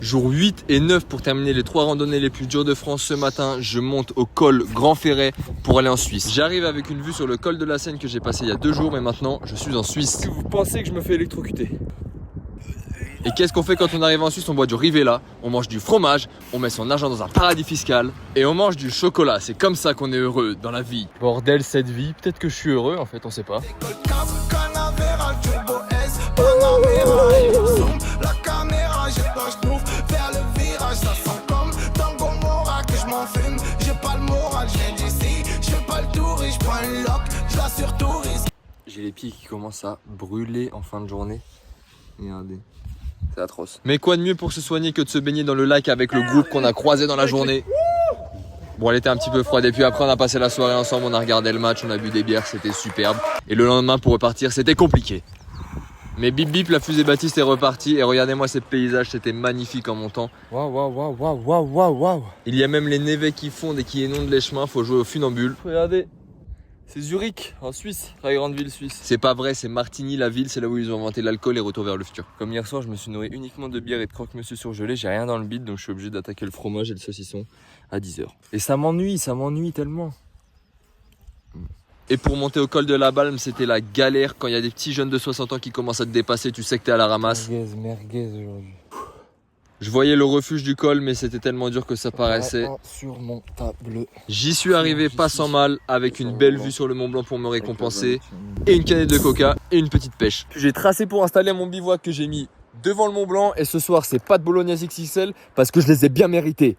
Jour 8 et 9 pour terminer les 3 randonnées les plus dures de France ce matin. Je monte au col Grand Ferret pour aller en Suisse. J'arrive avec une vue sur le col de la Seine que j'ai passé il y a 2 jours, mais maintenant je suis en Suisse. Est-ce que vous pensez que je me fais électrocuter? Et qu'est-ce qu'on fait quand on arrive en Suisse? On boit du Rivella, on mange du fromage, on met son argent dans un paradis fiscal et on mange du chocolat. C'est comme ça qu'on est heureux dans la vie. Bordel, cette vie, peut-être que je suis heureux en fait, on sait pas. J'ai les pieds qui commencent à brûler en fin de journée. Regardez. C'est atroce. Mais quoi de mieux pour se soigner que de se baigner dans le lac avec le groupe qu'on a croisé dans la journée. Bon, elle était un petit peu froide et puis après on a passé la soirée ensemble, on a regardé le match, on a bu des bières, c'était superbe. Et le lendemain pour repartir, c'était compliqué. Mais bip bip, la fusée Baptiste est repartie et regardez-moi ces paysages, c'était magnifique en montant. Waouh, waouh, waouh, waouh, waouh, waouh, waouh. Il y a même les névets qui fondent et qui inondent les chemins, faut jouer au funambule. Regardez, c'est Zurich, en Suisse, très grande ville suisse. C'est pas vrai, c'est Martigny la ville, c'est là où ils ont inventé l'alcool et Retour vers le futur. Comme hier soir, je me suis nourri uniquement de bière et de croque-monsieur surgelé, j'ai rien dans le bide donc je suis obligé d'attaquer le fromage et le saucisson à 10h. Et ça m'ennuie tellement. Et pour monter au col de la Balme, c'était la galère. Quand il y a des petits jeunes de 60 ans qui commencent à te dépasser, tu sais que t'es à la ramasse. Merguez aujourd'hui. Je voyais le refuge du col, mais c'était tellement dur que ça paraissait. Insurmontable. J'y suis arrivé pas sans mal, avec une belle vue sur le Mont Blanc pour me récompenser, et une canette de coca, et une petite pêche. J'ai tracé pour installer mon bivouac que j'ai mis devant le Mont Blanc, et ce soir c'est pas de bolognaise XXL, parce que je les ai bien mérités.